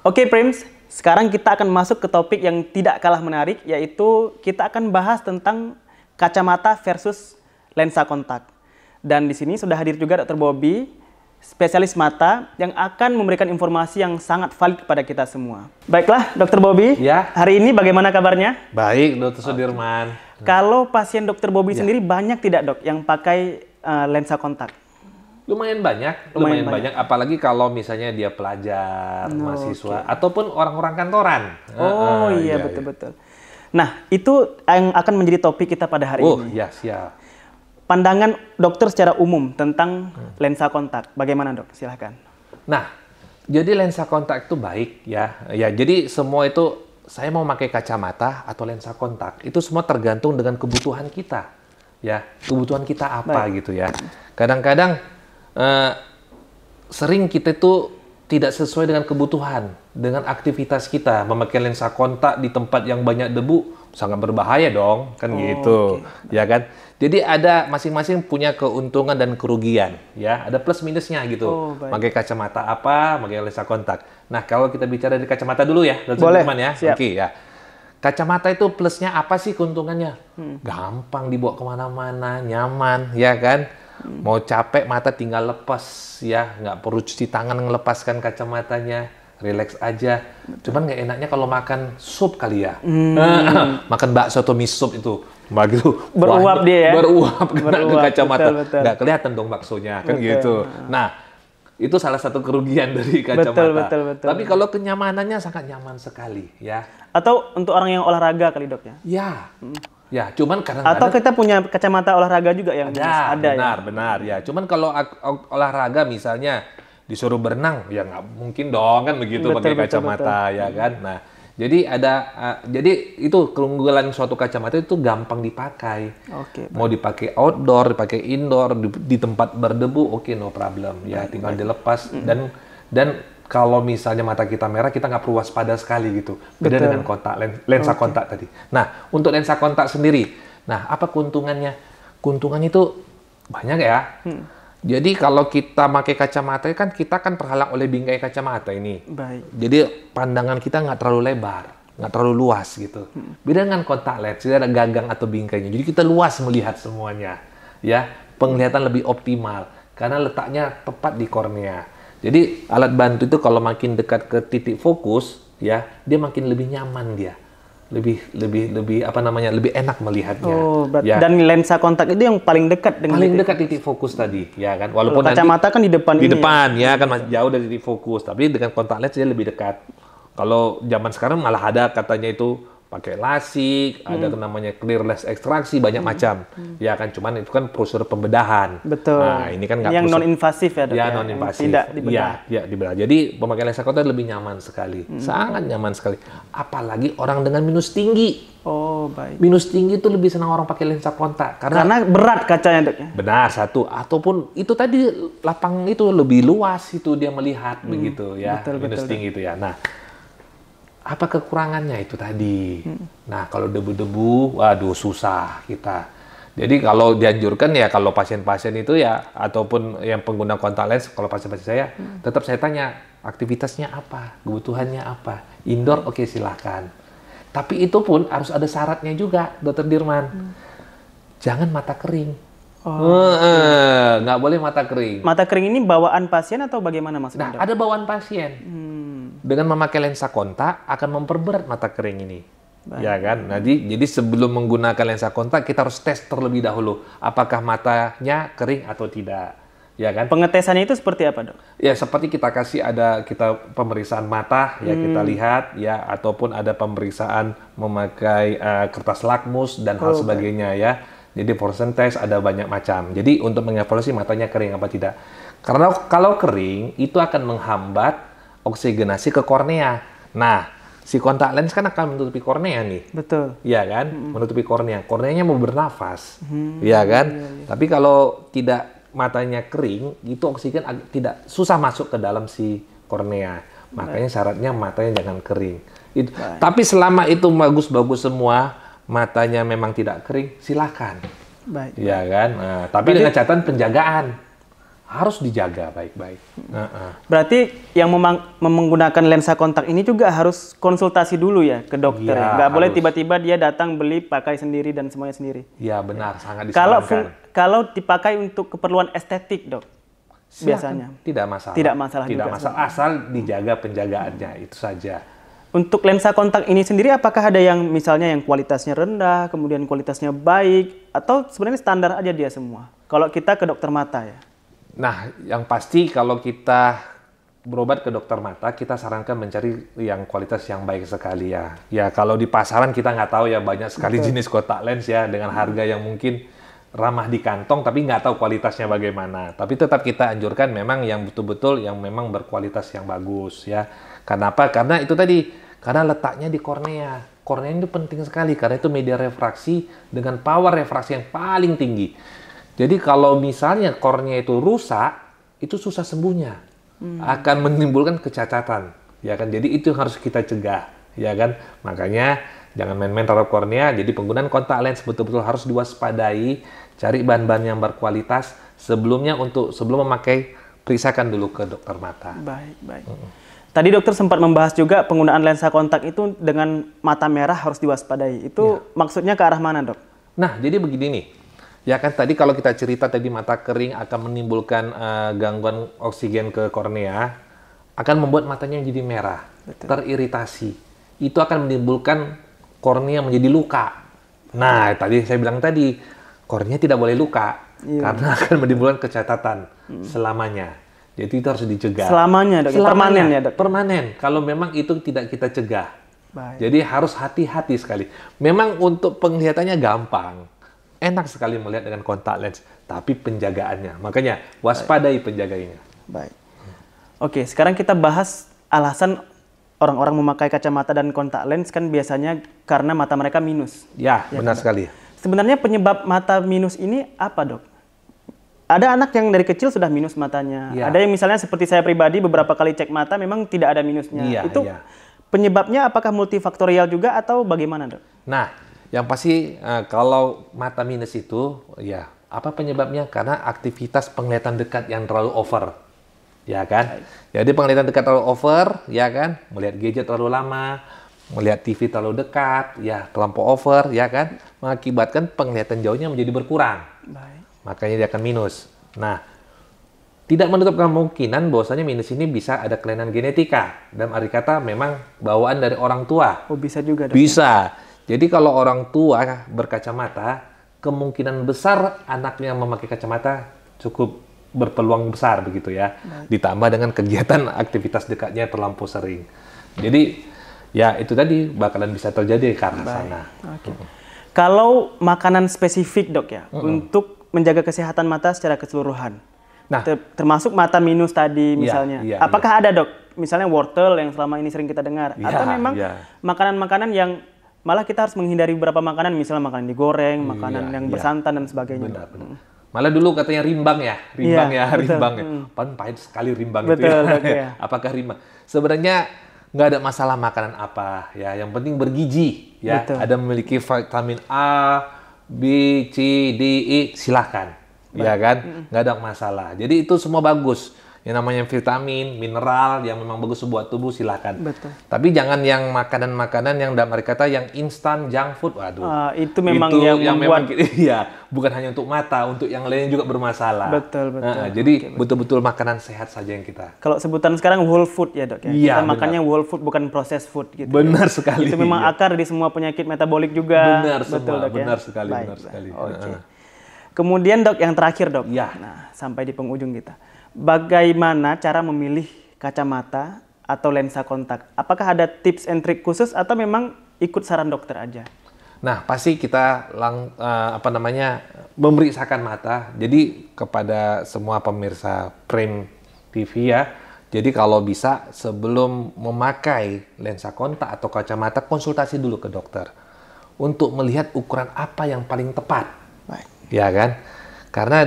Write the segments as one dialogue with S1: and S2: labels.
S1: Oke, Prims. Sekarang kita akan masuk ke topik yang tidak kalah menarik, yaitu kita akan bahas tentang kacamata versus lensa kontak. Dan di sini sudah hadir juga Dr. Bobby, spesialis mata yang akan memberikan informasi yang sangat valid kepada kita semua. Baiklah, Dr. Bobby.
S2: Ya.
S1: Hari ini bagaimana kabarnya?
S2: Baik, Dr. Sudirman.
S1: Kalau pasien Dr. Bobby sendiri banyak tidak, Dok, yang pakai lensa kontak?
S2: Lumayan banyak. Apalagi kalau misalnya dia pelajar, mahasiswa, ataupun orang-orang kantoran.
S1: Iya, betul-betul. Nah, itu yang akan menjadi topik kita pada hari ini.
S2: Oh, iya, siap.
S1: Pandangan dokter secara umum tentang lensa kontak. Bagaimana, Dok? Silahkan.
S2: Nah, jadi lensa kontak itu baik ya. Ya, jadi semua itu saya mau pakai kacamata atau lensa kontak. Itu semua tergantung dengan kebutuhan kita. Ya, kebutuhan kita apa gitu ya. Kadang-kadang sering kita itu tidak sesuai dengan kebutuhan, dengan aktivitas kita. Memakai lensa kontak di tempat yang banyak debu sangat berbahaya dong, kan gitu. Okay. Ya kan? Jadi ada masing-masing punya keuntungan dan kerugian, ya. Ada plus minusnya gitu. Pakai kacamata apa, pakai lensa kontak. Nah, kalau kita bicara dari kacamata dulu ya,
S1: boleh,
S2: ya. Oke, ya. Kacamata itu plusnya apa sih keuntungannya? Gampang dibawa kemana-mana, nyaman, ya kan? Mau capek mata tinggal lepas, ya. Nggak perlu cuci tangan ngelepaskan kacamatanya. Relax aja. Cuman nggak enaknya kalau makan sup kali ya. Makan bakso atau mie sup itu. Begitu.
S1: Beruap dia ya?
S2: Beruap kena ke kacamata.
S1: Betul.
S2: Nggak kelihatan dong baksonya, kan gitu. Nah, itu salah satu kerugian dari kacamata.
S1: Betul.
S2: Tapi kalau kenyamanannya sangat nyaman sekali, ya.
S1: Atau untuk orang yang olahraga kali, Dok, ya?
S2: Ya. Ya, cuman kadang-kadang
S1: atau kita punya kacamata olahraga juga yang ada
S2: benar ya. Cuman kalau olahraga misalnya disuruh berenang, ya nggak mungkin dong kan begitu pakai kacamata, ya kan. Nah, jadi jadi itu keunggulan suatu kacamata itu gampang dipakai. Mau dipakai outdoor, dipakai indoor, di tempat berdebu, no problem. Ya, tinggal dilepas dan kalau misalnya mata kita merah, kita nggak perlu waspada sekali gitu. Beda dengan kontak, lensa kontak tadi. Nah, untuk lensa kontak sendiri, nah apa keuntungannya? Keuntungannya itu banyak ya. Jadi kalau kita pakai kacamata, kan kita kan terhalang oleh bingkai kacamata ini.
S1: Baik.
S2: Jadi pandangan kita nggak terlalu lebar, nggak terlalu luas gitu. Beda dengan kontak lens, ada gagang atau bingkainya. Jadi kita luas melihat semuanya. Ya, penglihatan lebih optimal karena letaknya tepat di kornea. Jadi alat bantu itu kalau makin dekat ke titik fokus, ya, dia makin lebih nyaman dia, lebih enak melihatnya.
S1: Ya. Dan lensa kontak itu yang paling dekat dengan
S2: titik fokus tadi, ya kan. Walaupun
S1: kacamata kan di depan.
S2: Ya kan masih jauh dari titik fokus, tapi dengan kontak lens dia lebih dekat. Kalau zaman sekarang malah ada katanya itu pakai lasik, ada namanya clear lens ekstraksi, banyak macam. Ya kan, cuman itu kan prosedur pembedahan.
S1: Betul.
S2: Nah, ini kan nggak
S1: yang non-invasif ya, Dok?
S2: Ya, non-invasif.
S1: Tidak dibedah.
S2: Ya, dibedah. Jadi pemakaian lensa kontak lebih nyaman sekali. Sangat nyaman sekali. Apalagi orang dengan minus tinggi.
S1: Oh, baik.
S2: Minus tinggi itu lebih senang orang pakai lensa kontak. Karena
S1: berat kacanya, Dok.
S2: Benar, satu. Ataupun itu tadi lapang itu lebih luas itu dia melihat begitu ya. Minus tinggi itu ya. Nah, apa kekurangannya itu tadi? Nah, kalau debu-debu, waduh susah kita. Jadi kalau dianjurkan ya kalau pasien-pasien itu ya ataupun yang pengguna kontak lens, kalau pasien-pasien saya tetap saya tanya aktivitasnya apa, kebutuhannya apa. Indoor oke, silahkan. Tapi itu pun harus ada syaratnya juga, Dr. Dirman. Jangan mata kering. Nggak boleh mata kering.
S1: Mata kering ini bawaan pasien atau bagaimana maksudnya?
S2: Nah, ada bawaan pasien. Dengan memakai lensa kontak akan memperberat mata kering ini. Baik. Ya kan? Jadi sebelum menggunakan lensa kontak kita harus tes terlebih dahulu apakah matanya kering atau tidak. Ya kan?
S1: Pengetesannya itu seperti apa, Dok?
S2: Ya, seperti kita pemeriksaan mata, ya kita lihat ya, ataupun ada pemeriksaan memakai kertas lakmus dan hal sebagainya ya. Jadi fluorescence test ada banyak macam. Jadi untuk mengevaluasi matanya kering apa tidak. Karena kalau kering itu akan menghambat oksigenasi ke kornea. Nah, si kontak lens kan akan menutupi kornea nih.
S1: Betul.
S2: Iya kan? Menutupi kornea. Korneanya mau bernafas. Iya kan? Tapi kalau tidak matanya kering, itu oksigen tidak susah masuk ke dalam si kornea. Makanya syaratnya matanya jangan kering. Tapi selama itu bagus-bagus semua, matanya memang tidak kering, silakan. Iya kan? Nah, tapi dengan catatan penjagaan. harus dijaga baik-baik.
S1: Berarti yang menggunakan lensa kontak ini juga harus konsultasi dulu ya ke dokter.
S2: Ya,
S1: Nggak boleh
S2: harus.
S1: tiba-tiba dia datang beli pakai sendiri dan semuanya sendiri.
S2: Ya benar, sangat
S1: Kalau
S2: disarankan.
S1: kalau dipakai untuk keperluan estetik, Dok,
S2: Silakan.
S1: biasanya
S2: Tidak masalah.
S1: Tidak masalah
S2: Tidak
S1: juga
S2: masalah, asal dijaga penjagaannya, itu saja.
S1: untuk lensa kontak ini sendiri, apakah ada yang misalnya yang kualitasnya rendah, kemudian kualitasnya baik, atau sebenarnya standar aja dia semua? Kalau kita ke dokter mata ya.
S2: Nah, yang pasti kalau kita berobat ke dokter mata, kita sarankan mencari yang kualitas yang baik sekali ya. Ya, kalau di pasaran kita nggak tahu ya, banyak sekali jenis kontak lens ya, dengan harga yang mungkin ramah di kantong, tapi nggak tahu kualitasnya bagaimana. Tapi tetap kita anjurkan memang yang betul-betul yang memang berkualitas yang bagus ya. Kenapa? Karena itu tadi, karena letaknya di kornea. Kornea itu penting sekali, karena itu media refraksi dengan power refraksi yang paling tinggi. Jadi kalau misalnya kornea itu rusak, itu susah sembuhnya, akan menimbulkan kecacatan, ya kan? Jadi itu yang harus kita cegah, ya kan? Makanya jangan main-main taruh kornea. Jadi penggunaan kontak lens betul-betul harus diwaspadai, cari bahan-bahan yang berkualitas sebelum memakai, periksakan dulu ke dokter mata.
S1: Baik, baik. Tadi dokter sempat membahas juga penggunaan lensa kontak itu dengan mata merah harus diwaspadai. Itu maksudnya ke arah mana, Dok?
S2: Nah, jadi begini nih. Ya kan tadi kalau kita cerita tadi mata kering akan menimbulkan gangguan oksigen ke kornea, akan membuat matanya jadi merah, teriritasi. Itu akan menimbulkan kornea menjadi luka. Nah, tadi saya bilang tadi, kornea tidak boleh luka, karena akan menimbulkan kecacatan selamanya. Jadi itu harus dicegah.
S1: Selamanya, Dok? Permanen ya, Dok?
S2: Permanen, kalau memang itu tidak kita cegah.
S1: Baik.
S2: Jadi harus hati-hati sekali. Memang untuk penglihatannya gampang. Enak sekali melihat dengan kontak lens, tapi penjagaannya. Makanya waspadai penjaganya.
S1: Baik. Oke, sekarang kita bahas alasan orang-orang memakai kacamata dan kontak lens kan biasanya karena mata mereka minus.
S2: Ya, benar sekali.
S1: Sebenarnya penyebab mata minus ini apa, Dok? Ada anak yang dari kecil sudah minus matanya.
S2: Ya.
S1: Ada yang misalnya seperti saya pribadi beberapa kali cek mata memang tidak ada minusnya.
S2: Iya,
S1: Itu
S2: iya.
S1: penyebabnya apakah multifaktorial juga atau bagaimana, Dok?
S2: Nah, yang pasti kalau mata minus itu, ya apa penyebabnya? Karena aktivitas penglihatan dekat yang terlalu over, ya kan? Jadi penglihatan dekat terlalu over, ya kan? Melihat gadget terlalu lama, melihat TV terlalu dekat, ya terlampau over, ya kan? Mengakibatkan penglihatan jauhnya menjadi berkurang.
S1: Baik.
S2: Makanya dia akan minus. Nah, tidak menutup kemungkinan bahwasanya minus ini bisa ada kelainan genetika. Dalam arti kata memang bawaan dari orang tua.
S1: Oh, bisa juga, Dok?
S2: Bisa. Jadi kalau orang tua berkacamata, kemungkinan besar anaknya memakai kacamata cukup berpeluang besar begitu ya. Ditambah dengan kegiatan aktivitas dekatnya terlampau sering. Jadi ya itu tadi bakalan bisa terjadi ke arah sana.
S1: Oke. Kalau makanan spesifik, Dok ya, untuk menjaga kesehatan mata secara keseluruhan.
S2: Nah,
S1: Termasuk mata minus tadi misalnya.
S2: iya,
S1: Apakah ada, Dok? Misalnya wortel yang selama ini sering kita dengar.
S2: Iya,
S1: Atau memang
S2: iya.
S1: makanan-makanan yang malah kita harus menghindari beberapa makanan, misalnya makanan digoreng, makanan yang
S2: iya.
S1: bersantan dan sebagainya.
S2: Benar. Malah dulu katanya rimbang ya,
S1: Iya, betul.
S2: rimbang ya. Pan pahit sekali rimbang itu
S1: Betul,
S2: ya.
S1: Dok, ya.
S2: Apakah rimbang? Sebenarnya nggak ada masalah makanan apa ya, yang penting bergizi ya.
S1: Betul.
S2: Ada memiliki vitamin A, B, C, D, E, silakan. Ya kan? Nggak ada masalah. Jadi itu semua bagus. Yang namanya vitamin, mineral yang memang bagus buat tubuh silakan.
S1: Betul.
S2: Tapi jangan yang makanan-makanan yang dalam arti kata yang instan junk food. Waduh.
S1: Itu memang
S2: Itu
S1: yang membuat
S2: memang iya, bukan hanya untuk mata, untuk yang lain juga bermasalah.
S1: Betul, betul.
S2: Jadi betul-betul makanan sehat saja yang kita.
S1: kalau sebutan sekarang whole food ya, Dok ya.
S2: Iya,
S1: Kita
S2: benar.
S1: makannya whole food bukan processed food gitu.
S2: Benar sekali.
S1: Itu memang
S2: iya.
S1: akar di semua penyakit metabolik juga.
S2: Benar
S1: Betul,
S2: semua,
S1: Dok, ya?
S2: benar sekali,
S1: Baik,
S2: benar sekali.
S1: Oke. Kemudian, Dok, yang terakhir, Dok.
S2: Iya.
S1: Nah, sampai di penghujung kita. Bagaimana cara memilih kacamata atau lensa kontak? Apakah ada tips and trick khusus atau memang ikut saran dokter aja?
S2: Nah, pasti kita memeriksakan mata. Jadi kepada semua pemirsa Prime TV ya. Jadi kalau bisa sebelum memakai lensa kontak atau kacamata, konsultasi dulu ke dokter untuk melihat ukuran apa yang paling tepat.
S1: Baik.
S2: Ya kan? Karena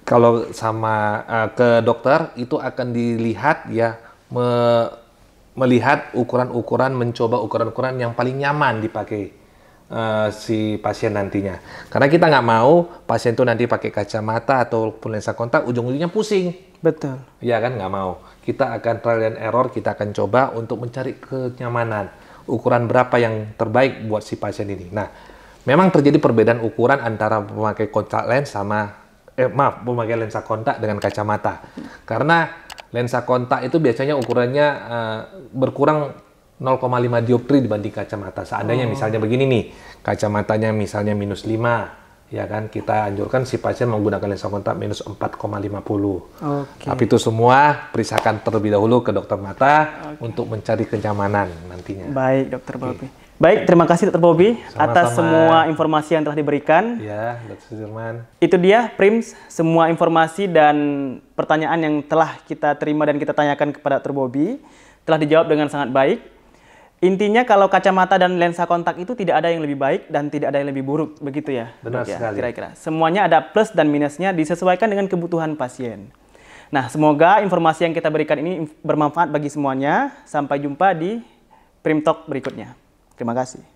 S2: kalau sama ke dokter itu akan dilihat ya melihat ukuran-ukuran, mencoba ukuran-ukuran yang paling nyaman dipakai si pasien nantinya. Karena kita nggak mau pasien itu nanti pakai kacamata ataupun lensa kontak ujung-ujungnya pusing.
S1: Betul.
S2: Ya kan, nggak mau. Kita akan trial and error, kita akan coba untuk mencari kenyamanan. Ukuran berapa yang terbaik buat si pasien ini. Nah, memang terjadi perbedaan ukuran antara memakai kontak lens sama memakai lensa kontak dengan kacamata. Karena lensa kontak itu biasanya ukurannya berkurang 0,5 dioptri dibanding kacamata. Seandainya misalnya begini nih, kacamatanya misalnya -5, ya kan, kita anjurkan si pasien menggunakan lensa kontak -4,50. Tapi itu semua periksakan terlebih dahulu ke dokter mata untuk mencari kenyamanan nantinya.
S1: Baik, Dokter Bobby. Baik, terima kasih Dokter Bobby atas semua informasi yang telah diberikan.
S2: Ya, Dokter Sudirman.
S1: Itu dia, Prims, semua informasi dan pertanyaan yang telah kita terima dan kita tanyakan kepada Dokter Bobby telah dijawab dengan sangat baik. Intinya kalau kacamata dan lensa kontak itu tidak ada yang lebih baik dan tidak ada yang lebih buruk, begitu ya?
S2: Benar sekali.
S1: Kira-kira. Semuanya ada plus dan minusnya, disesuaikan dengan kebutuhan pasien. Nah, semoga informasi yang kita berikan ini bermanfaat bagi semuanya. Sampai jumpa di Prim Talk berikutnya. Terima kasih.